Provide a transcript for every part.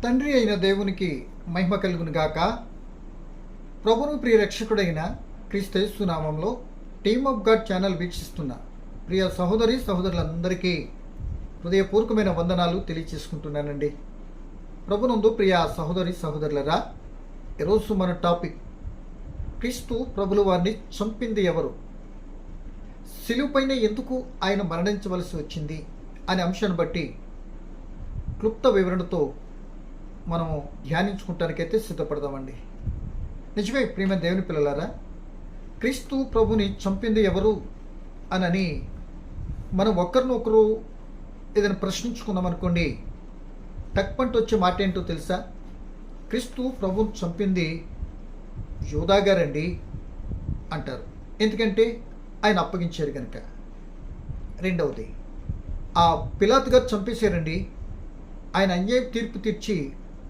తండ్రి అయిన దేవునికి మహిమ కలుగును గాక. ప్రభును ప్రియ రక్షకుడైన క్రీస్తు నామంలో టీమ్ ఆఫ్ గాడ్ ఛానల్ వీక్షిస్తున్న ప్రియ సహోదరులందరికీ హృదయపూర్వకమైన వందనాలు తెలియచేసుకుంటున్నానండి. ప్రభునందు ప్రియ సహోదరులరా, ఈరోజు మన టాపిక్ క్రీస్తు ప్రభులు వారిని చంపింది ఎవరు, శిలువపైన ఎందుకు ఆయన మరణించవలసి వచ్చింది అనే అంశాన్ని బట్టి క్లుప్త వివరణతో మనం ధ్యానించుకుంటానికైతే సిద్ధపడదామండి. నిజమే ప్రియమైన దేవుని పిల్లలారా, క్రీస్తు ప్రభుని చంపింది ఎవరు అని మనం ఒకరినొకరు ఏదైనా ప్రశ్నించుకుందాం అనుకోండి, టక్పంట వచ్చే మాట ఏంటో తెలుసా? క్రీస్తు ప్రభుని చంపింది యోధా గారండి అంటారు. ఎందుకంటే ఆయన అప్పగించారు కనుక. రెండవది, ఆ పిలాతు గారు చంపేశారండి, ఆయన అన్యాయం తీర్పు తీర్చి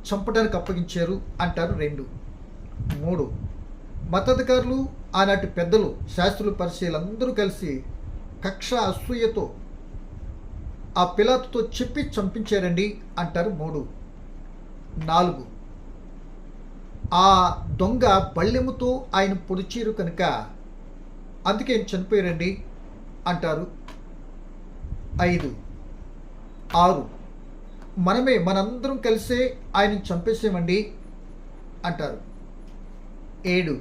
చంపడానికి అప్పగించారు అంటారు. 2. 3, మతాధికారులు, ఆనాటి పెద్దలు, శాస్త్రులు, పరిచయులందరూ కలిసి కక్ష అసూయతో ఆ పిలాతుతో చెప్పి చంపించారండి అంటారు. 3. 4, ఆ దొంగ బళ్ళెముతో ఆయన పొడిచారు కనుక అందుకే ఆయన చనిపోయారండి అంటారు. 5. 6, మనందరం కలిసే ఆయన చంపేసామండి అంటారు. 7,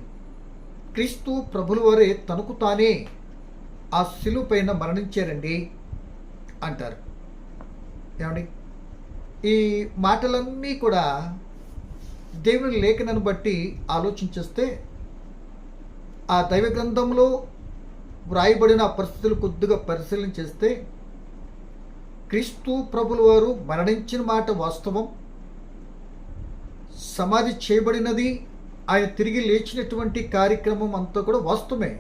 క్రీస్తు ప్రభుల వారే తనకు తానే ఆ శిలువ పైన మరణించారండి అంటారు. ఏమండి, ఈ మాటలన్నీ కూడా దేవుని లేఖనాన్ని బట్టి ఆలోచించేస్తే, ఆ దైవ గ్రంథంలో వ్రాయబడిన పరిస్థితులు కొద్దిగా పరిశీలన చేస్తే, క్రీస్తు ప్రభుల వారు మరణించిన మాట వాస్తవం, సమాధి చేయబడినది, ఆయన తిరిగి లేచినటువంటి కార్యక్రమం అంతా కూడా వాస్తవమే.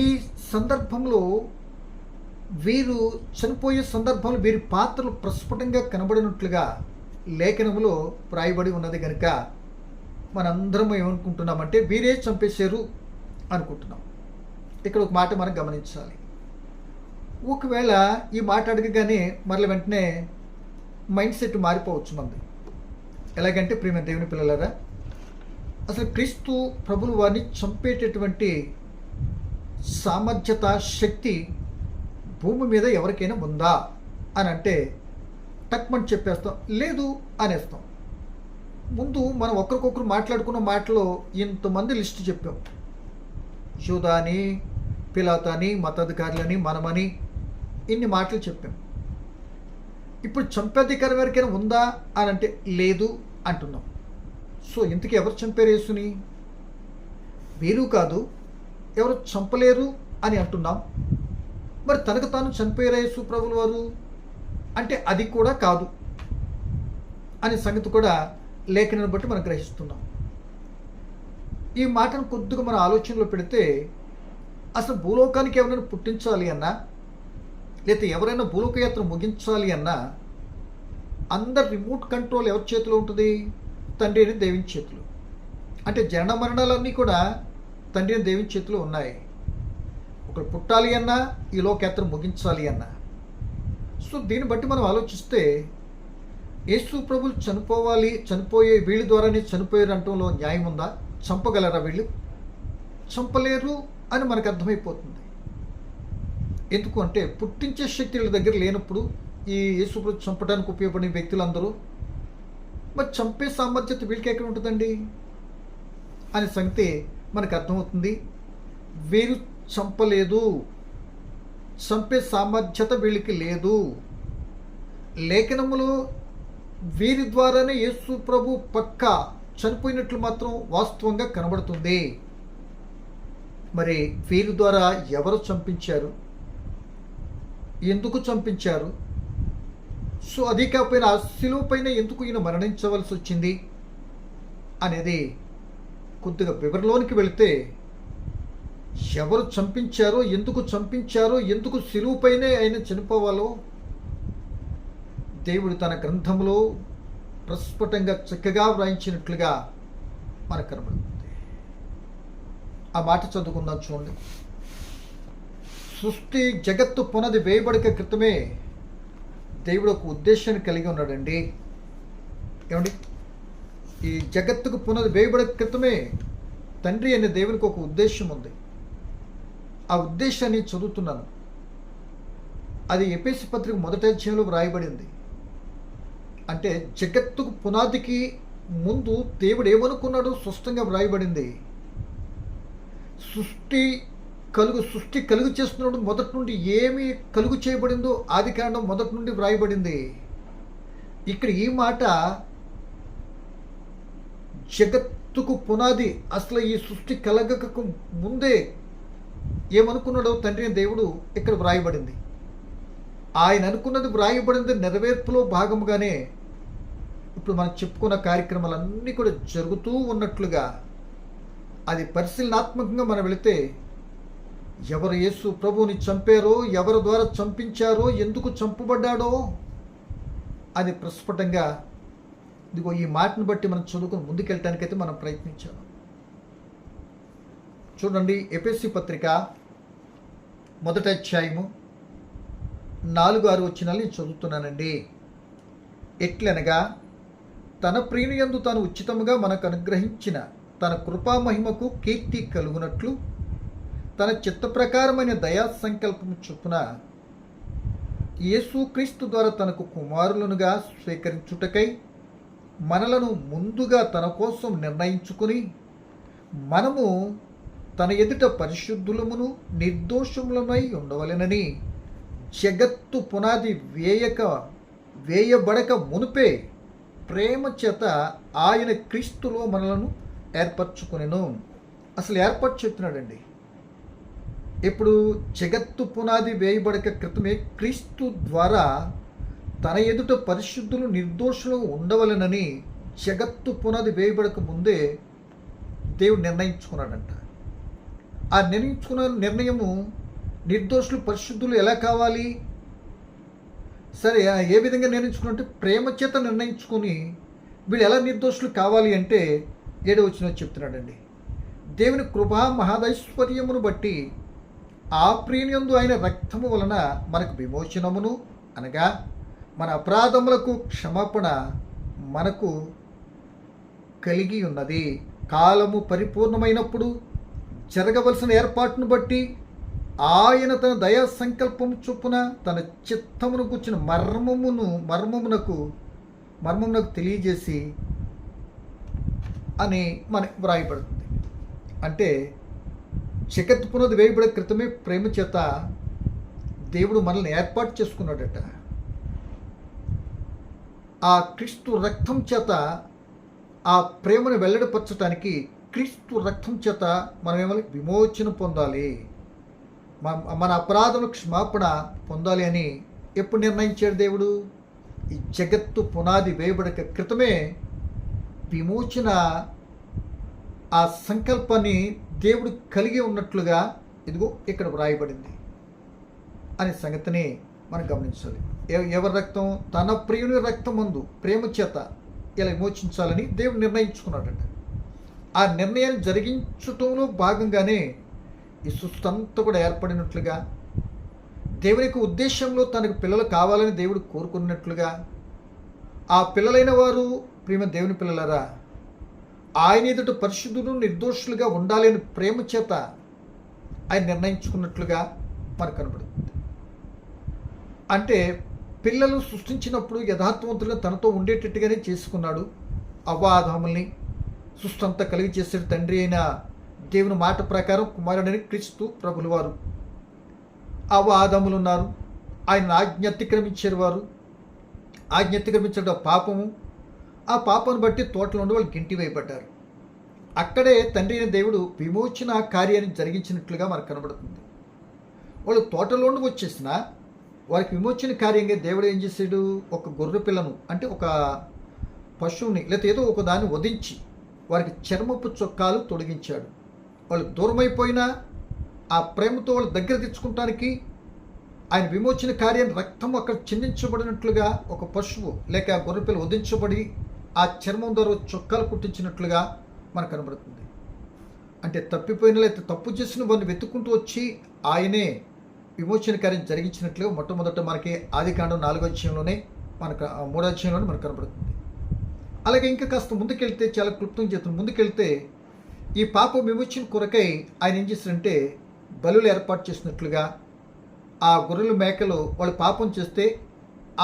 ఈ సందర్భంలో వీరు చనిపోయే సందర్భంలో వీరి పాత్రలు ప్రస్ఫుటంగా కనబడినట్లుగా లేఖనములో వ్రాయబడి ఉన్నది కనుక మనందరం ఏమనుకుంటున్నామంటే వీరే చంపేశారు అనుకుంటున్నాం. ఇక్కడ ఒక మాట మనం గమనించాలి. ఒకవేళ ఈ మాట అడగగానే మరల వెంటనే మైండ్ సెట్ మారిపోవచ్చు మంది. ఎలాగంటే ప్రియమైన దేవుని పిల్లలారా, అసలు క్రీస్తు ప్రభులు వారిని చంపేటటువంటి సామర్థ్యత, శక్తి భూమి మీద ఎవరికైనా ఉందా అని అంటే టక్మని చెప్పేస్తాం, లేదు అనేస్తాం. ముందు మనం ఒకరికొకరు మాట్లాడుకున్న మాటలో ఇంతమంది లిస్టు చెప్పాం. యూదా అని, పిలాతు అని, మతాధికారులని, మనమని ఇన్ని మాటలు చెప్పాం. ఇప్పుడు చంపేధికారం ఎవరికైనా ఉందా అని అంటే లేదు అంటున్నాం. సో ఇంతకీ ఎవరు చంపారు యేసుని? వీరు కాదు, ఎవరు చంపలేరు అని అంటున్నాం. మరి తనకు తాను చంపారు యేసు ప్రభుల వారు అంటే అది కూడా కాదు అనే సంగతి కూడా లేఖనాన్ని బట్టి మనం గ్రహిస్తున్నాం. ఈ మాటను కొద్దిగా మన ఆలోచనలో పెడితే, అసలు భూలోకానికి ఎవరైనా పుట్టించాలి అన్నా, లేకపోతే ఎవరైనా భూలోక యాత్ర ముగించాలి అన్నా, అందరు రిమోట్ కంట్రోల్ ఎవరి చేతిలో ఉంటుంది? తండ్రి అని దేవుని చేతిలో. అంటే జనన మరణాలన్నీ కూడా తండ్రి అని దేవుని చేతిలో ఉన్నాయి. ఒకరు పుట్టాలి అన్నా, ఈ లోకయాత్ర ముగించాలి అన్నా. సో దీన్ని బట్టి మనం ఆలోచిస్తే, యేసు ప్రభులు చనిపోయే వీళ్ళ ద్వారానే చనిపోయారు అంటంలో న్యాయం ఉందా? చంపగలరా వీళ్ళు? చంపలేరు అని మనకు అర్థమైపోతుంది. ఎందుకు అంటే, పుట్టించే శక్తి వీళ్ళ దగ్గర లేనప్పుడు ఈ యేసు ప్రభు చంపడానికి ఉపయోగపడిన వ్యక్తులందరూ మరి చంపే సామర్థ్యత వీళ్ళకి ఎక్కడ ఉంటుందండి అనే సంగతి మనకు అర్థమవుతుంది. వీరు చంపలేదు, చంపే సామర్థ్యత వీళ్ళకి లేదు. లేఖనములో వీరి ద్వారానే యేసు ప్రభు పక్కా చనిపోయినట్లు మాత్రం వాస్తవంగా కనబడుతుంది. మరి వీరి ద్వారా ఎవరు చంపించారు, ఎందుకు చంపించారు? సో అది కాకపోయినా ఆ శిలువ పైన ఎందుకు ఈయన మరణించవలసి వచ్చింది అనేది కొద్దిగా వివరణలోనికి వెళితే, ఎవరు చంపించారో, ఎందుకు చంపించారో, ఎందుకు శిలువ పైనే ఆయన చనిపోవాలో దేవుడు తన గ్రంథంలో ప్రస్ఫుటంగా చక్కగా వ్రాయించినట్లుగా మనకు కనబడుతుంది. ఆ మాట చదువుకుందాం, చూడండి. సృష్టి జగత్తు పునది వేయబడక క్రితమే దేవుడు ఒక ఉద్దేశాన్ని కలిగి ఉన్నాడండి. ఏమండి, ఈ జగత్తుకు పునాది వేయబడే క్రితమే తండ్రి అనే దేవునికి ఒక ఉద్దేశం ఉంది. ఆ ఉద్దేశాన్ని చదువుతున్నాను. అది ఎఫెసీ పత్రిక మొదటి అధ్యాయంలో వ్రాయబడింది. అంటే జగత్తుకు పునాదికి ముందు దేవుడు ఏమనుకున్నాడో స్పష్టంగా వ్రాయబడింది. సృష్టి కలుగు చేస్తున్నప్పుడు మొదటి నుండి ఏమి కలుగు చేయబడిందో ఆది కాండం మొదటి నుండి వ్రాయబడింది. ఇక్కడ ఈ మాట జగత్తుకు పునాది, అసలు ఈ సృష్టి కలగక ముందే ఏమనుకున్నాడో తండ్రి దేవుడు ఇక్కడ వ్రాయబడింది. ఆయన అనుకున్నది వ్రాయబడింది నెరవేర్పులో భాగముగానే ఇప్పుడు మనం చెప్పుకున్న కార్యక్రమాలన్నీ కూడా జరుగుతూ ఉన్నట్లుగా అది పరిశీలనాత్మకంగా మనం వెళితే ఎవరు యేసు ప్రభువుని చంపారో, ఎవరి ద్వారా చంపించారో, ఎందుకు చంపబడ్డాడో అది ప్రస్ఫుటంగా ఇదిగో ఈ మాటను బట్టి మనం చదువుకుని ముందుకెళ్ళటానికైతే మనం ప్రయత్నించాము. చూడండి, ఎఫెసీ పత్రిక మొదటి అధ్యాయము 4-6 వచనాలు నేను చదువుతున్నానండి. ఎట్లనగా తన ప్రియునియందు తాను ఉచితముగా మనకు అనుగ్రహించిన తన కృపామహిమకు కీర్తి కలుగునట్లు తన చిత్త ప్రకారమైన దయా సంకల్పము చొప్పున యేసుక్రీస్తు ద్వారా తనకు కుమారులనుగా స్వీకరించుటకై మనలను ముందుగా తన కోసం నిర్ణయించుకుని మనము తన ఎదుట పరిశుద్ధులమును నిర్దోషములమై ఉండవలెనని జగత్తు పునాది వేయబడక మునుపే ప్రేమ చేత ఆయన క్రీస్తులో మనలను ఏర్పరచుకునేను. అసలు ఏర్పాటు చెప్తున్నాడండి. ఇప్పుడు జగత్తు పునాది వేయబడక క్రితమే క్రీస్తు ద్వారా తన ఎదుట పరిశుద్ధులు నిర్దోషులు ఉండవలెనని జగత్తు పునాది వేయబడక ముందే దేవుడు నిర్ణయించుకున్నాడంట. ఆ నిర్ణయించుకున్న నిర్ణయము నిర్దోషులు పరిశుద్ధులు ఎలా కావాలి? సరే, ఏ విధంగా నిర్ణయించుకున్నట్టే ప్రేమ చేత నిర్ణయించుకొని వీళ్ళు ఎలా నిర్దోషులు కావాలి అంటే 7వ వచనం చెప్తున్నాడండి. దేవుని కృపా మహాదైశ్వర్యమును బట్టి ఆ ప్రియనందు ఆయన రక్తము వలన మనకు విమోచనమును, అనగా మన అపరాధములకు క్షమాపణ మనకు కలిగి ఉన్నది. కాలము పరిపూర్ణమైనప్పుడు జరగవలసిన ఏర్పాటును బట్టి ఆయన తన దయా సంకల్పము చొప్పున తన చిత్తమును కూర్చున్న మర్మమునకు తెలియజేసి అని మనకు వ్రాయబడుతుంది. అంటే జగత్తు పునాది వేయబడే క్రితమే ప్రేమ చేత దేవుడు మనల్ని ఏర్పాటు చేసుకున్నాడట. ఆ క్రీస్తు రక్తం చేత ఆ ప్రేమను వెల్లడిపరచడానికి క్రీస్తు రక్తం చేత మనం ఏమని విమోచన పొందాలి, మన అపరాధములకు క్షమాపణ పొందాలి అని ఎప్పుడు నిర్ణయించాడు దేవుడు? ఈ జగత్తు పునాది వేయబడక క్రితమే విమోచన ఆ సంకల్పాన్ని దేవుడు కలిగి ఉన్నట్లుగా ఇదిగో ఇక్కడ వ్రాయబడింది అనే సంగతిని మనం గమనించాలి. ఎవరి రక్తం? తన ప్రియుని రక్తం ముందు ప్రేమ చేత ఇలా విమోచించాలని దేవుడు నిర్ణయించుకున్నాడట. ఆ నిర్ణయాన్ని జరిగించటంలో భాగంగానే ఈ సృష్టి అంతా కూడా ఏర్పడినట్లుగా, దేవుని యొక్క ఉద్దేశంలో తనకు పిల్లలు కావాలని దేవుడు కోరుకున్నట్లుగా, ఆ పిల్లలైన వారు ప్రేమ దేవుని పిల్లలరా ఆయన ఎదుట పరిశుద్ధులు నిర్దోషులుగా ఉండాలి అని ప్రేమ చేత ఆయన నిర్ణయించుకున్నట్లుగా మనకు కనబడుతుంది. అంటే పిల్లలు సృష్టించినప్పుడు యథార్థవంతులుగా తనతో ఉండేటట్టుగానే చేసుకున్నాడు. అవ్వ ఆదాముల్ని సృష్టి అంతా కలిగి చేసే తండ్రి అయిన దేవుని మాట ప్రకారం కుమారుడని క్రీస్తు ప్రభులు వారు. అవ్వ ఆదాములు ఉన్నారు, ఆయన ఆజ్ఞ అతిక్రమించారు. వారు ఆజ్ఞ అతిక్రమించడం పాపము. ఆ పాపను బట్టి తోటలో ఉండి వాళ్ళు గింటి వేయబడ్డారు. అక్కడే తండ్రి అయిన దేవుడు విమోచన కార్యాన్ని జరిగించినట్లుగా మనకు కనబడుతుంది. వాళ్ళు తోటలో ఉండి వచ్చేసిన వారికి విమోచన కార్యంగా దేవుడు ఏం చేశాడు? ఒక గొర్రె పిల్లను, అంటే ఒక పశువుని లేకపోతే ఏదో ఒక దాన్ని వధించి వారికి చర్మపు చొక్కాలు తొలగించాడు. వాళ్ళు దూరమైపోయినా ఆ ప్రేమతో వాళ్ళు దగ్గర తెచ్చుకుంటానికి ఆయన విమోచన కార్యం రక్తం అక్కడ చిందించబడినట్లుగా ఒక పశువు లేక గొర్రెపిల్ల వధించబడి ఆ చర్మం ద్వారా చొక్కాలు కుట్టించినట్లుగా మనకు కనబడుతుంది. అంటే తప్పిపోయిన లేకపోతే తప్పు చేసిన వారిని వెతుక్కుంటూ వచ్చి ఆయనే విమోచన కార్యం జరిగించినట్లుగా మొట్టమొదట మనకి ఆదికాండం 4వ అధ్యాయంలోనే మనకు 3వ అధ్యాయంలోనే మనకు కనబడుతుంది. అలాగే ఇంకా కాస్త ముందుకెళ్తే చాలా క్లుప్తం చేస్తుంది. ముందుకెళ్తే ఈ పాప విమోచన కొరకై ఆయన ఏం చేశారంటే బలులు ఏర్పాటు చేసినట్లుగా ఆ గొర్రెలు మేకలు వాళ్ళు పాపం చేస్తే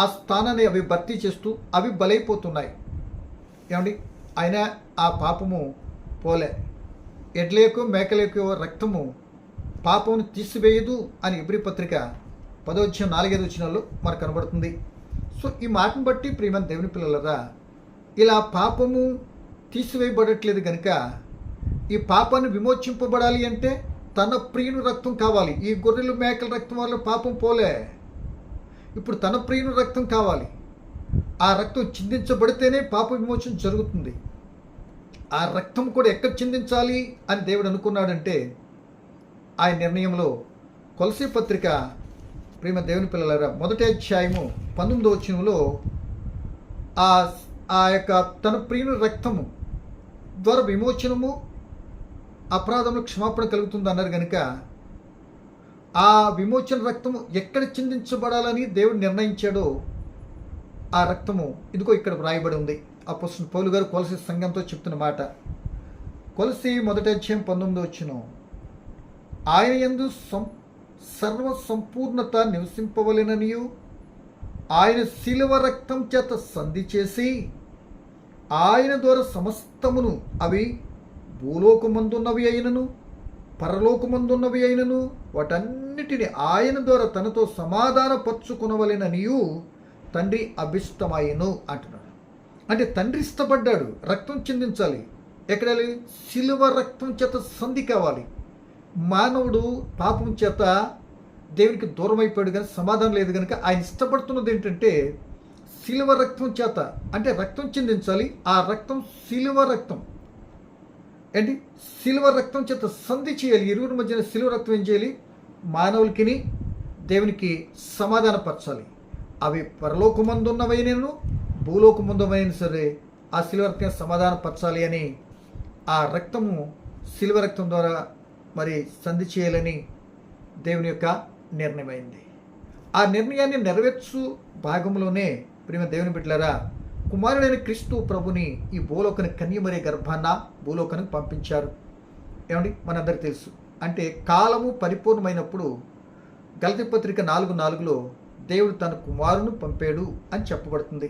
ఆ స్థానాన్ని అవి భర్తీ చేస్తూ అవి బలైపోతున్నాయి. ఏమండి, ఆయన ఆ పాపము పోలే. ఎడ్లేకో మేకలేకో రక్తము పాపమును తీసివేయదు అని ఎబ్రీ పత్రిక 10వ అధ్యాయం 4-5 వచనాల్లో మనకు కనబడుతుంది. సో ఈ మాటను బట్టి ప్రియమైన దేవుని పిల్లలరా, ఇలా పాపము తీసివేయబడట్లేదు కనుక ఈ పాపాన్ని విమోచింపబడాలి అంటే తన ప్రియుని రక్తం కావాలి. ఈ గొర్రెలు మేకల రక్తం వల్ల పాపం పోలే. ఇప్పుడు తన ప్రియుని రక్తం కావాలి. ఆ రక్తం చిందించబడితేనే పాప విమోచన జరుగుతుంది. ఆ రక్తం కూడా ఎక్కడ చిందించాలి అని దేవుడు అనుకున్నాడంటే ఆయన నిర్ణయంలో కొలసీ పత్రిక ప్రేమ దేవుని పిల్లలారా 1వ అధ్యాయము 19వ వచనంలో ఆ యొక్క తన ప్రియుని రక్తము ద్వారా విమోచనము అపరాధములకు క్షమాపణ కలుగుతుంది అన్నారు కనుక ఆ విమోచన రక్తము ఎక్కడ చిందించబడాలని దేవుడు నిర్ణయించాడో ఆ రక్తము ఇదిగో ఇక్కడ వ్రాయబడి ఉంది. అపోస్తలుడు పౌలు గారు కొలసీ సంఘంతో చెప్తున్న మాట. కొలసీ 1వ అధ్యాయం 19వ వచనం, ఆయన యందు సర్వ సంపూర్ణత నివసింపవలెననియు ఆయన శిలువ రక్తం చేత సంధి చేసి ఆయన ద్వారా సమస్తమును అవి భూలోకమందున్నవి అయినను పరలోకమందున్నవి అయినను వాటన్నిటిని ఆయన ద్వారా తనతో సమాధానపరుచుకొనవలెననియు తండ్రి అభిష్టమాయను అంటున్నాడు. అంటే తండ్రి ఇష్టపడ్డాడు, రక్తం చిందించాలి. ఎక్కడ శిలువ రక్తం చేత సంధి కావాలి. మానవుడు పాపం చేత దేవునికి దూరం అయిపోయాడు కానీ సమాధానం లేదు కనుక ఆయన ఇష్టపడుతున్నది ఏంటంటే శిలువ రక్తం చేత, అంటే రక్తం చిందించాలి. ఆ రక్తం శిలువ రక్తం ఏంటి, శిలువ రక్తం చేత సంధి చేయాలి. ఇరువురి మధ్యన శిలువ రక్తం ఏం చేయాలి, మానవులకి దేవునికి సమాధానపరచాలి. అవి పరలోకమందున్నవైనను భూలోకమందున్నవైనా సరే ఆ శిలువ రక్తం సమాధానపరచాలి అని ఆ రక్తము శిలువ రక్తం ద్వారా మరి సంధి చేయాలని దేవుని యొక్క నిర్ణయమైంది. ఆ నిర్ణయాన్ని నెరవేర్చు భాగంలోనే ప్రేమ దేవుని బిడ్డలారా, కుమారుడైన క్రీస్తు ప్రభుని ఈ భూలోకని కన్యమరే గర్భాన్న భూలోకానికి పంపించారు. ఏమండి, మనందరికీ తెలుసు. అంటే కాలము పరిపూర్ణమైనప్పుడు గలతీ పత్రిక 4:4లో దేవుడు తన కుమారుని పంపాడు అని చెప్పబడుతుంది.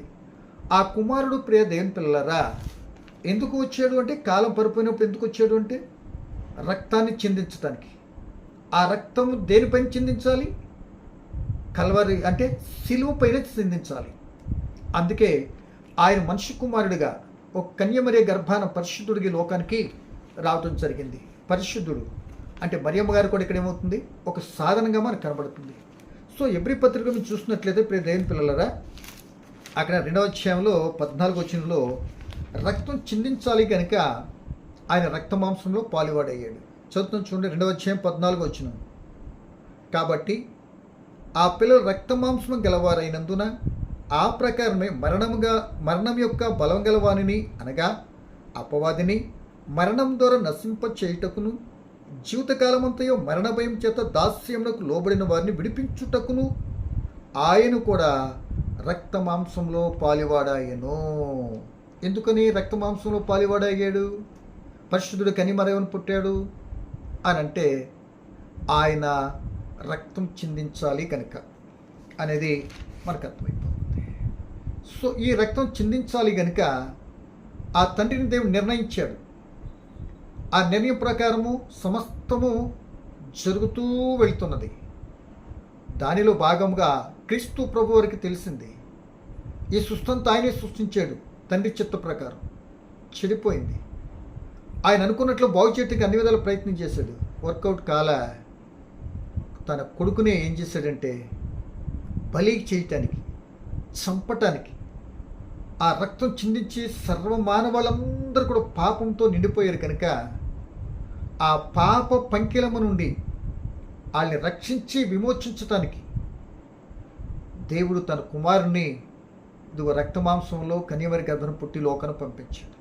ఆ కుమారుడు ప్రియ దేవుని పిల్లలారా ఎందుకు వచ్చాడు అంటే, కాలం పరిపోయినప్పుడు ఎందుకు వచ్చాడు అంటే రక్తాన్ని చిందించడానికి. ఆ రక్తము దేనిపైన చిందించాలి, కల్వరి అంటే సిలువ పైన చిందించాలి. అందుకే ఆయన మనిషి కుమారుడిగా ఒక కన్యమరే గర్భాన పరిశుద్ధుడికి లోకానికి రావటం జరిగింది. పరిశుద్ధుడు అంటే మరియమ్మ గారు కూడా ఇక్కడ ఏమవుతుంది, ఒక సాధనంగా మనకు కనబడుతుంది. సో ఎబ్రీ పత్రిక మీరు చూసినట్లయితే ప్రియ దేవుని పిల్లలరా, అక్కడ 2వ అధ్యాయంలో 14వ వచనంలో రక్తం చిందించాలి కనుక ఆయన రక్త మాంసంలో పాలువాడయ్యాడు. చదువుతాం చూడండి, 2వ అధ్యాయం 14వ వచనం. కాబట్టి ఆ పిల్లలు రక్త మాంసం గలవారైనందున ఆ ప్రకారమే మరణం యొక్క బలం గలవానిని అనగా అపవాదిని మరణం ద్వారా నశింప చేయుటకును జీవితకాలమంతయో మరణ భయం చేత దాస్యమునకు లోబడిన వారిని విడిపించుటకును ఆయన కూడా రక్త మాంసంలో పాలువాడాయను. ఎందుకని రక్త మాంసంలో పాలువాడయ్యాడు, పరిశుద్ధుడు కనిమరేవని పుట్టాడు అని అంటే ఆయన రక్తం చిందించాలి కనుక అనేది మనకు అర్థమైపోతుంది. సో ఈ రక్తం చిందించాలి కనుక ఆ తండ్రిని దేవుడు నిర్ణయించాడు. ఆ నిర్ణయం ప్రకారము సమస్తము జరుగుతూ వెళ్తున్నది. దానిలో భాగంగా క్రీస్తు ప్రభు వారికి తెలిసింది ఈ సృష్టింతా ఆయనే సృష్టించాడు తండ్రి చిత్త ప్రకారం. చెడిపోయింది. ఆయన అనుకున్నట్లు బాగు చేయడానికి అన్ని విధాల ప్రయత్నం చేశాడు, వర్కౌట్ కాల. తన కొడుకునే ఏం చేశాడంటే బలి చేయటానికి, చంపటానికి ఆ రక్తం చిందించి సర్వమానవాళ్ళందరూ కూడా పాపంతో నిండిపోయారు కనుక ఆ పాప పంకిలము నుండి వాళ్ళని రక్షించి విమోచించటానికి దేవుడు తన కుమారుణ్ణి ఇదిగో రక్తమాంసంలో కన్యమరి గర్భను పుట్టి లోకాన్ని పంపించాడు.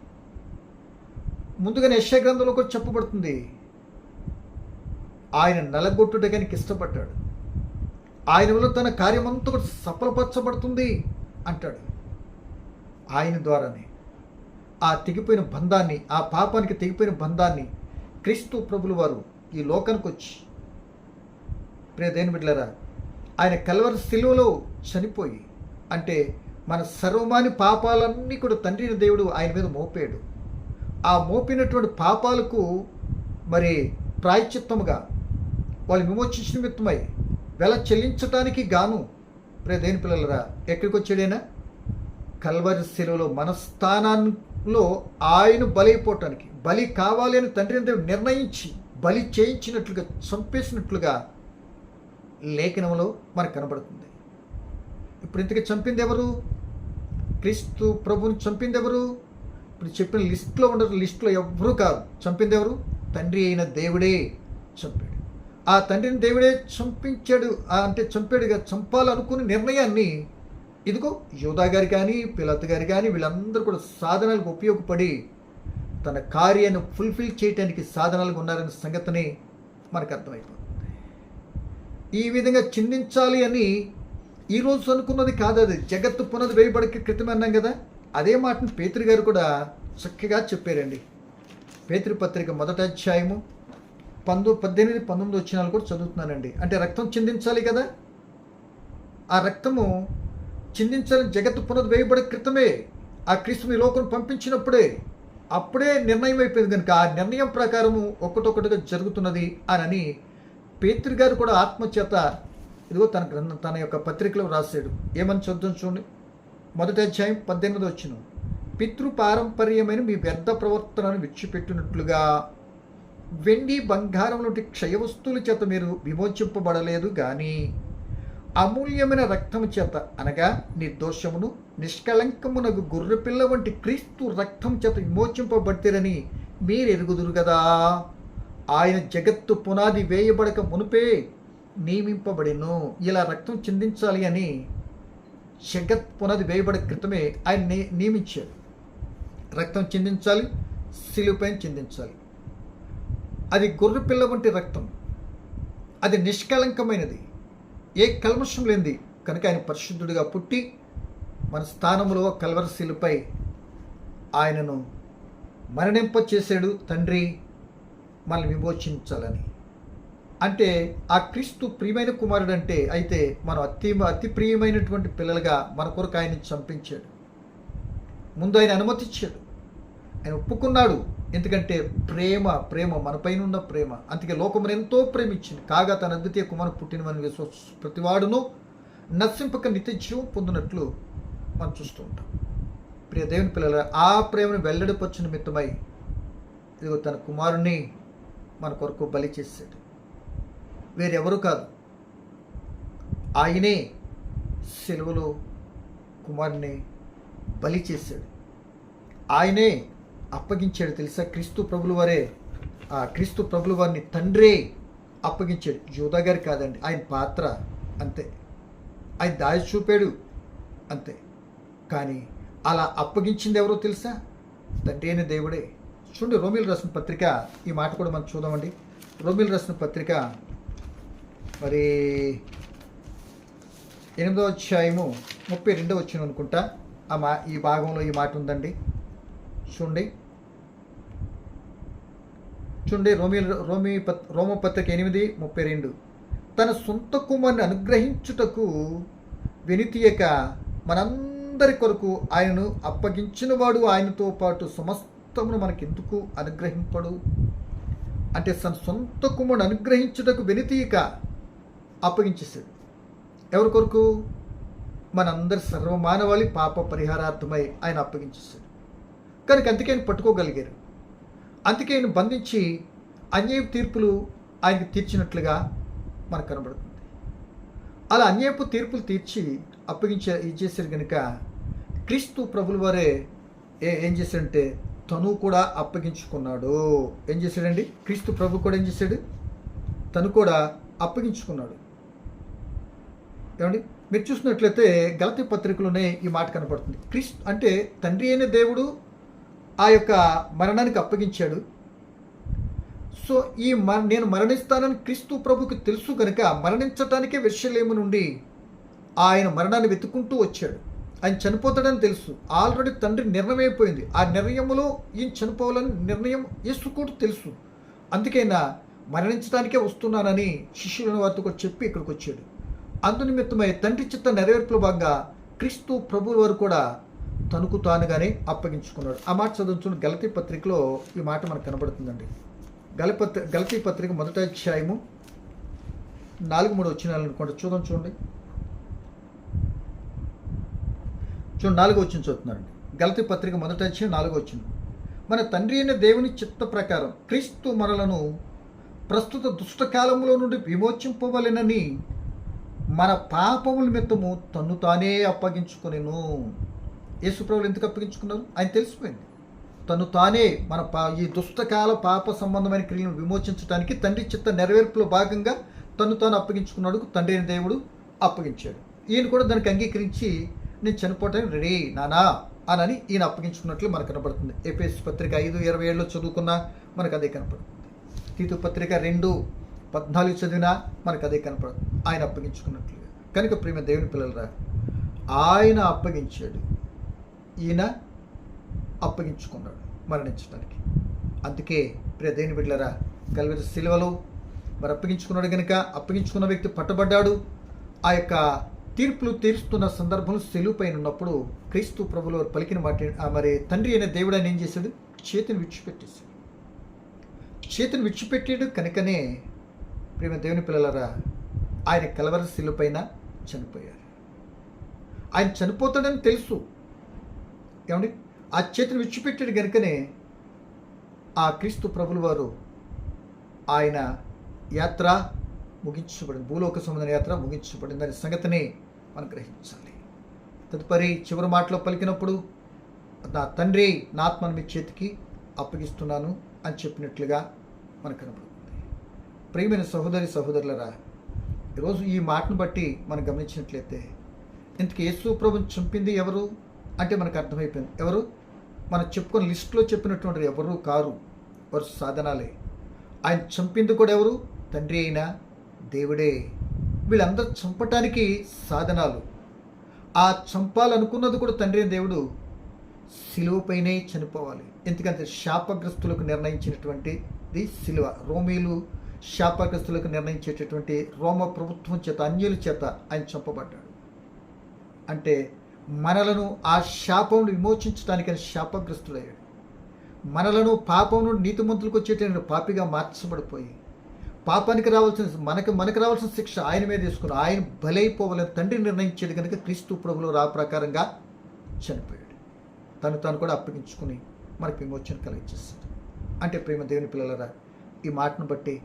ముందుగానే యెషయా గ్రంథంలో కూడా చెప్పబడుతుంది, ఆయన నలగొట్టుటగానికి ఇష్టపడ్డాడు. ఆయన వల్ల తన కార్యమంతా కూడా సఫలపరచబడుతుంది అంటాడు. ఆయన ద్వారానే ఆ తెగిపోయిన బంధాన్ని, ఆ పాపానికి తెగిపోయిన బంధాన్ని క్రీస్తు ప్రభులు వారు ఈ లోకానికి వచ్చి, ప్రియ దేవుని బిడ్డలారా, ఆయన కల్వరి శిలువలో చనిపోయి, అంటే మన సర్వమాని పాపాలన్నీ కూడా తండ్రి అయిన దేవుడు ఆయన మీద మోపాడు. ఆ మోపినటువంటి పాపాలకు మరి ప్రాయశ్చిత్తముగా వాళ్ళు విమోచించిన నిమిత్తమై వెల చెల్లించటానికి గాను, ప్రియ దేవుని పిల్లలరా, ఎక్కడికి వచ్చాడైనా కల్వరి శిలువలో మన స్థానంలో ఆయన బలైపోవటానికి, బలి కావాలి అని తండ్రి అయిన దేవుడు నిర్ణయించి బలి చేయించినట్లుగా, చంపేసినట్లుగా లేఖనంలో మనకు కనబడుతుంది. ఇప్పుడు ఇంతకీ చంపింది ఎవరు? క్రీస్తు ప్రభుని చంపింది ఎవరు? ఇప్పుడు చెప్పిన లిస్టులో ఉండరు, లిస్టులో ఎవరు కాదు. చంపింది ఎవరు? తండ్రి అయిన దేవుడే చంపాడు. ఆ తండ్రిని దేవుడే చంపించాడు, అంటే చంపాడుగా. చంపాలనుకునే నిర్ణయాన్ని ఇదిగో యోధా గారు కానీ, పిలాతు గారు కానీ, వీళ్ళందరూ కూడా సాధనాలకు ఉపయోగపడి తన కార్యాన్ని ఫుల్ఫిల్ చేయడానికి సాధనాలుగా ఉన్నారనే సంగతిని మనకు అర్థమైపోతుంది. ఈ విధంగా చిందించాలి అని ఈరోజు అనుకున్నది కాదు, అది జగత్తు పునది వేయబడికి క్రితమే అన్నాం కదా. అదే మాటను పేతురు గారు కూడా చక్కగా చెప్పారండి. పేతురు పత్రిక 1వ అధ్యాయము 18-19 వచనాలు కూడా చదువుతున్నానండి. అంటే రక్తం చిందించాలి కదా, ఆ రక్తము చిందించాలని జగత్తు పునది వేయబడే క్రితమే ఆ క్రీస్తుని లోకం పంపించినప్పుడే, అప్పుడే నిర్ణయం అయిపోయింది కనుక ఆ నిర్ణయం ప్రకారము ఒక్కటొక్కటిగా జరుగుతున్నది అని పేతురు గారు కూడా ఆత్మచేత ఇదిగో తన గ్రంథం, తన యొక్క పత్రికలో రాశాడు. ఏమని చదువుతాం చూడండి. 1వ అధ్యాయం 18 వచనం. పితృ పారంపర్యమైన మీ వ్యర్థ ప్రవర్తనను విడిచిపెట్టినట్లుగా వెండి బంగారం వంటి క్షయ వస్తువుల చేత మీరు విమోచింపబడలేదు కానీ అమూల్యమైన రక్తము చేత, అనగా నిర్దోషమును నిష్కళంకమునకు గొర్రెపిల్ల వంటి క్రీస్తు రక్తం చేత విమోచింపబడితేరని మీరు ఎరుగుదురు కదా. ఆయన జగత్తు పునాది వేయబడక మునుపే నియమింపబడిను. ఇలా రక్తం చిందించాలి అని జగత్ పునాది వేయబడే క్రితమే ఆయన నియమించాడు. రక్తం చిందించాలి, శిలువపైన చిందించాలి. అది గొర్రెపిల్ల వంటి రక్తం, అది నిష్కళంకమైనది, ఏ కల్మషం లేనిది కనుక ఆయన పరిశుద్ధుడిగా పుట్టి మన స్థానంలో కల్వరి శిలువపై ఆయనను మరణింప చేశాడు తండ్రి, మనల్ని విమోచించాలని. అంటే ఆ క్రీస్తు ప్రియమైన కుమారుడు అంటే, అయితే మనం అతి ప్రియమైనటువంటి పిల్లలుగా మన కొరకు ఆయన్ని చంపించాడు. ముందు ఆయన అనుమతిచ్చాడు, ఆయన ఒప్పుకున్నాడు. ఎందుకంటే ప్రేమ మనపైన ఉన్న ప్రేమ, అందుకే లోకమును ఎంతో ప్రేమించింది. కాగా తన అద్వితీయ కుమారుడు పుట్టినవని విశ్వాస ప్రతివాడును నశింపక నిత్య జీవం పొందినట్లు మనం చూస్తూ ఉంటాం. ప్రియ దేవుని పిల్లల, ఆ ప్రేమను వెల్లడిపరచు నిమిత్తమై ఇదిగో తన కుమారుణ్ణి మన కొరకు బలి చేశాడు. వేరెవరు కాదు, ఆయనే సిలువలో కుమారుని బలి చేశాడు, ఆయనే అప్పగించాడు. తెలుసా, క్రీస్తు ప్రభుల వారే, ఆ క్రీస్తు ప్రభుల వారిని తండ్రే అప్పగించాడు. యోధా గారు కాదండి, ఆయన పాత్ర అంతే, ఆయన దారి చూపాడు అంతే. కానీ అలా అప్పగించింది ఎవరో తెలుసా? తండ్రి అయిన దేవుడే. చూడండి, రోమిలు రాసిన పత్రిక, ఈ మాట కూడా మనం చూద్దామండి. రోమిలు రాసిన పత్రిక మరి 8వ అధ్యాయము 32వ వచనం అనుకుంటా, ఈ భాగంలో ఈ మాట ఉందండి. చూడండి రోమపత్రిక 8:32. తన సొంత కుమారుని అనుగ్రహించుటకు వెనుతీయక మనందరి కొరకు ఆయనను అప్పగించిన వాడు ఆయనతో పాటు సమస్తమును మనకెందుకు అనుగ్రహింపడు? అంటే తన సొంత కుమారుని అనుగ్రహించుటకు వెనుతీయక అప్పగించేశాడు. ఎవరి కొరకు? మనందరి సర్వమానవాళి పాప పరిహారార్థమై ఆయన అప్పగించేశాడు. కనుక అందుకే ఆయన పట్టుకోగలిగారు. అందుకే ఆయన బంధించి అన్యాయపు తీర్పులు ఆయనకి తీర్చినట్లుగా మనకు కనబడుతుంది. అలా అన్యాయపు తీర్పులు తీర్చి ఇచ్చేసారు కనుక క్రీస్తు ప్రభుల వారే ఏం చేశాడంటే తను కూడా అప్పగించుకున్నాడు. ఏం చేశాడండి? క్రీస్తు ప్రభు కూడా ఏం చేశాడు? తను కూడా అప్పగించుకున్నాడు. ఏమండి, మీరు చూసినట్లయితే గలతీ పత్రికలోనే ఈ మాట కనపడుతుంది. క్రీస్తు అంటే తండ్రి అయిన దేవుడు ఆ యొక్క మరణానికి అప్పగించాడు. సో నేను మరణిస్తానని క్రీస్తు ప్రభుకి తెలుసు కనుక మరణించటానికే యెరూషలేము నుండి ఆయన మరణాన్ని వెతుక్కుంటూ వచ్చాడు. ఆయన చనిపోతాడని తెలుసు. ఆల్రెడీ తండ్రి నిర్ణయం అయిపోయింది. ఆ నిర్ణయంలో ఈయన చనిపోవాలని నిర్ణయం యేసు కూడా తెలుసు. అందుకైనా మరణించడానికే వస్తున్నానని శిష్యులను వారితో చెప్పి ఇక్కడికి వచ్చాడు. అందునిమిత్తమై తండ్రి చిత్త నెరవేర్పులో భాగంగా క్రీస్తు ప్రభువు వారు కూడా తనకు తానుగానే అప్పగించుకున్నాడు. ఆ మాట చదువుతున్న గలతీ పత్రికలో ఈ మాట మనకు కనబడుతుందండి. గలతీ పత్రిక 1వ అధ్యాయము 4-3 వచనాలు అనుకుంటా. చూడండి 4వ వచనం చదువుతున్నారండి. గలతీ పత్రిక 1వ అధ్యాయం 4వ వచనం. మన తండ్రి అయిన దేవుని చిత్త ప్రకారం క్రీస్తు మనలను ప్రస్తుత దుష్టకాలంలో నుండి విమోచింపవలెనని మన పాపముల నిమిత్తము తన్ను తానే అప్పగించుకొనెను. యేసుప్రభులు ఎందుకు అప్పగించుకున్నారు? ఆయన తెలిసిపోయింది. తను తానే ఈ దుష్టకాల పాప సంబంధమైన క్రియలను విమోచించడానికి తండ్రి చిత్త నెరవేర్పులో భాగంగా తను తాను అప్పగించుకున్నాడు. తండ్రి అయిన దేవుడు అప్పగించాడు. ఈయన కూడా దానికి అంగీకరించి నేను చనిపోవటానికి రెడీ నానా అని ఈయన అప్పగించుకున్నట్లు మనకు కనబడుతుంది. ఎఫెసీ పత్రిక 5:27 చదువుకున్నా మనకు అదే కనపడుతుంది. తీతు పత్రిక 2:14 చదివినా మనకు అదే కనపడుతుంది. ఆయన అప్పగించుకున్నట్లుగా. కనుక ప్రేమ దేవుని పిల్లలరా, ఆయన అప్పగించాడు, ఈయన అప్పగించుకున్నాడు మరణించడానికి. అందుకే ప్రియ దేవుని బిడ్డలారా, కల్వరి శిలువలో మరి అప్పగించుకున్నాడు కనుక అప్పగించుకున్న వ్యక్తి పట్టబడ్డాడు. ఆ యొక్క తీర్పులు తీరుస్తున్న సందర్భంలో సెలువు పైన ఉన్నప్పుడు క్రీస్తు ప్రభువులు పలికిన మాట మరి తండ్రి అయిన దేవుడు ఆయన ఏం చేశాడు? చేతిని విడిచిపెట్టేశాడు. చేతిని విడిచిపెట్టాడు కనుకనే ప్రేమ దేవుని పిల్లలరా, ఆయన కలవరి శిలువ పైన చనిపోయారు. ఆయన చనిపోతాడని తెలుసు. ఏమండి? ఆ చేతిని విడిచిపెట్టాడు కనుకనే ఆ క్రీస్తు ప్రభుల వారు ఆయన యాత్ర ముగించబడింది. భూలోక సంబంధమైన యాత్ర ముగించబడింది అనే సంగతిని మనం గ్రహించాలి. తదుపరి చివరి మాటలో పలికినప్పుడు నా తండ్రి నా ఆత్మను మీ చేతికి అప్పగిస్తున్నాను అని చెప్పినట్లుగా మనకు కనబడుతుంది. ప్రియమైన సహోదరి సహోదరులరా, ఈరోజు ఈ మాటను బట్టి మనం గమనించినట్లయితే ఇంతకీ యేసు ప్రభుని చంపింది ఎవరు అంటే మనకు అర్థమైపోయింది. ఎవరు? మనం చెప్పుకున్న లిస్టులో చెప్పినటువంటి ఎవరు కారు, వారు సాధనాలే. ఆయన చంపింది కూడా ఎవరు? తండ్రి అయినా దేవుడే. వీళ్ళందరూ చంపటానికి సాధనాలు. ఆ చంపాలనుకున్నది కూడా తండ్రి అయిన దేవుడు సిలువపైనే చనిపోవాలి. ఎందుకంటే శాపగ్రస్తులకు నిర్ణయించినటువంటిది సిలువ. రోమీలు శాపగ్రస్తులకు నిర్ణయించేటటువంటి రోమ ప్రభుత్వం చేత, అన్యుల చేత ఆయన చంపబడ్డాడు. అంటే మనలను ఆ శాపం విమోచించడానికి ఆయన శాపగ్రస్తుడయ్యాడు. మనలను పాపం నుండి నీతిమంతులకు వచ్చేటువంటి పాపిగా మార్చబడిపోయి పాపానికి రావాల్సిన మనకు రావాల్సిన శిక్ష ఆయన మీద తీసుకుని ఆయన బలైపోవాలని తండ్రి నిర్ణయించేది కనుక క్రీస్తు ప్రభువులు ఆ ప్రకారంగా చనిపోయాడు. తాను కూడా అప్పగించుకుని మనకు విమోచన కలిగించేస్తాడు. అంటే ప్రేమ దేవుని పిల్లలరా, ఈ మాటను బట్టి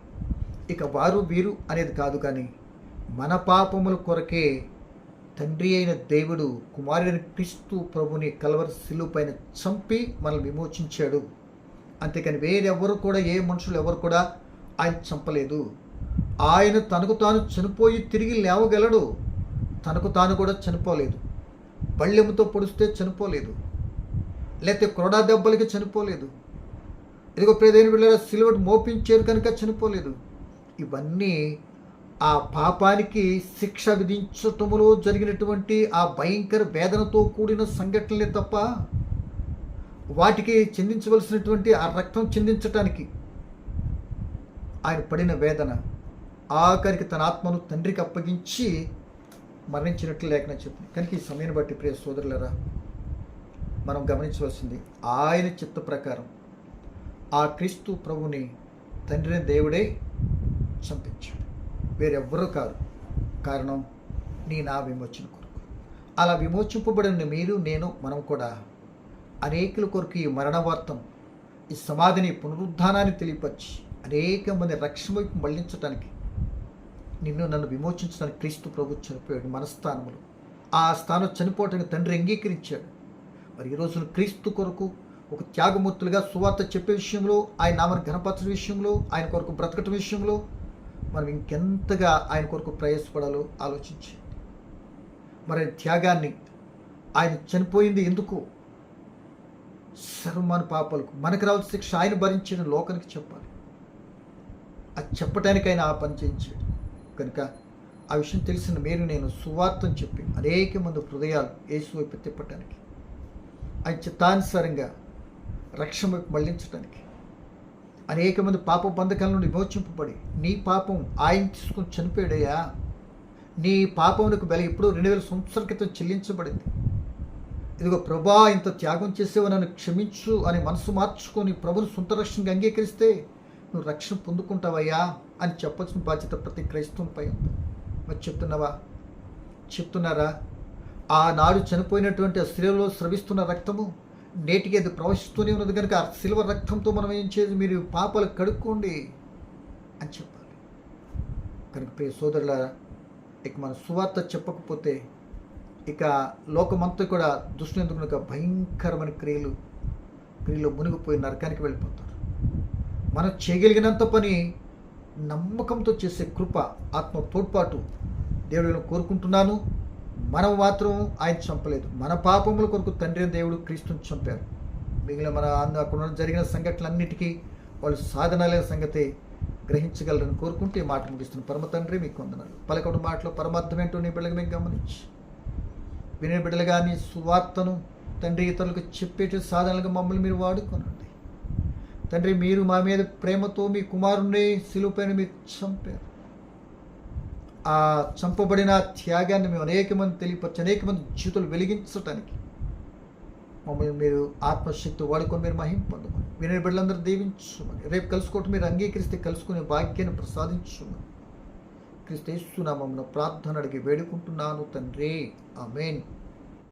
ఇక వారు వీరు అనేది కాదు, కానీ మన పాపముల కొరకే తండ్రి అయిన దేవుడు కుమారుడైన క్రీస్తు ప్రభుని కల్వరి శిలువ పైన చంపి మనల్ని విమోచించాడు. అంతేకాని వేరెవరు కూడా, ఏ మనుషులు ఎవరు కూడా ఆయన చంపలేదు. ఆయన తనకు తాను చనిపోయి తిరిగి లేవగలడు. తనకు తాను కూడా చనిపోలేదు. బళ్ళెముతో పొడిస్తే చనిపోలేదు, లేకపోతే క్రోడా దెబ్బలకి చనిపోలేదు. ఇదిగో ప్రియమైన బిడ్డలారా, సిలువను మోపించారు కనుక చనిపోలేదు. ఇవన్నీ ఆ పాపానికి శిక్ష విధించటములో జరిగినటువంటి ఆ భయంకర వేదనతో కూడిన సంఘటనలే తప్ప వాటికి చెందించవలసినటువంటి ఆ రక్తం చెందించటానికి ఆయన పడిన వేదన, ఆఖరికి తన ఆత్మను తండ్రికి అప్పగించి మరణించినట్లు లేఖనం చెప్పింది. కనుక ఈ సమయాన్ని బట్టి ప్రియ సోదరులరా, మనం గమనించవలసింది ఆయన చిత్త ప్రకారం ఆ క్రీస్తు ప్రభుని తండ్రిని దేవుడే చంపించాడు, వేరెవ్వరూ కాదు. కారణం నా విమోచన కొరకు. అలా విమోచింపబడిన మీరు, నేను, మనం కూడా అనేకుల కొరకు ఈ మరణ వార్తను, ఈ సమాధిని, పునరుద్ధానాన్ని తెలియపరిచి అనేక మంది రక్షణ వైపు మళ్లించడానికి, నిన్ను నన్ను విమోచించడానికి క్రీస్తు ప్రభు చనిపోయాడు మన స్థానంలో. ఆ స్థానం చనిపోవటానికి తండ్రి అంగీకరించాడు. మరి ఈరోజు క్రీస్తు కొరకు ఒక త్యాగమూర్తులుగా సువార్త చెప్పే విషయంలో, ఆయన నామని ఘనపరచడం విషయంలో, ఆయన కొరకు బ్రతకటం విషయంలో మనం ఇంకెంతగా ఆయన కొరకు ప్రయాసపడాలో ఆలోచించి, మరి త్యాగాన్ని, ఆయన చనిపోయింది ఎందుకు? సర్వమాన పాపాలకు మనకు రావాల్సిన శిక్ష ఆయన భరించిన లోకానికి చెప్పాలి. అది చెప్పటానికైనా ఆ పని చేయించాడు. కనుక ఆ విషయం తెలిసిన మీరు నేను సువార్తను చెప్పి అనేక మంది హృదయాలు యేసు వైపు తిప్పటానికి, ఆయన చిత్తానుసారంగా రక్షణ వైపు మళ్లించడానికి, అనేక మంది పాప బంధకాల నుండి విమోచింపబడి నీ పాపం ఆయన తీసుకుని చనిపోయాడయ్యా, నీ పాపమునకు బలి ఇప్పుడు 2000 సంవత్సరాల క్రితం చెల్లించబడింది, ఇదిగో ప్రభా ఇంత త్యాగం చేసేవో నన్ను క్షమించు అని మనసు మార్చుకొని ప్రభుని సొంత రక్షణగా అంగీకరిస్తే నువ్వు రక్షణ పొందుకుంటావయ్యా అని చెప్పాల్సిన బాధ్యత ప్రతి క్రైస్తవునిపై ఉంది. మరి చెప్తున్నారా? ఆనాడు చనిపోయినటువంటి ఆ శిలువలో స్రవిస్తున్న రక్తము నేటికి అది ప్రవహిస్తూనే ఉన్నది కనుక ఆ శిలువ రక్తంతో మనం ఏం చేయాలి, మీరు పాపాలు కడుక్కోండి అని చెప్పాలి. కనుక ప్రియ సోదరులారా, ఇక మన సువార్త చెప్పకపోతే ఇక లోకమంతా కూడా దుష్టుని ఎందుకు కనుక భయంకరమైన క్రియలో మునిగిపోయి నరకానికి వెళ్ళిపోతారు. మనం చేయగలిగినంత పని నమ్మకంతో చేసే కృప, ఆత్మ తోడ్పాటు దేవుడిని కోరుకుంటున్నాను. మనం మాత్రం ఆయన చంపలేదు. మన పాపముల కొరకు తండ్రి దేవుడు క్రీస్తుని చంపారు. మిగిలిన మన అక్కడ జరిగిన సంఘటనలన్నిటికీ వాళ్ళు సాధనాలైన సంగతి గ్రహించగలరని కోరుకుంటే ఈ మాట ముగిస్తున్న పరమ తండ్రి మీకు వందనాలు. పలకొండు మాటలో పరమార్థం ఏంటో నీ బిడ్డగా మీకు గమనించి వినే బిడ్డలుగా నీ సువార్తను తండ్రి ఇతరులకు చెప్పేటి సాధనలుగా మమ్మల్ని మీరు వాడుకోనండి. తండ్రి మీరు మా మీద ప్రేమతో మీ కుమారుణ్ణి శిలువపైన మీరు చంపారు. ఆ చంపబడిన త్యాగాన్ని మేము అనేక మంది తెలియపరచి అనేక మంది జీవితాలు వెలిగించటానికి మమ్మల్ని మీరు ఆత్మశక్తి వాడుకొని మీరు మహిమ పొందమని వినే బిడ్డలందరూ దీవించమని, రేపు కలుసుకోవటం మీరు అంగీకరిస్తే కలుసుకునే భాగ్యాన్ని ప్రసాదించమని క్రీస్తు యేసు నామమున ప్రార్థన అడిగి వేడుకుంటున్నాను తండ్రి. ఆమేన్.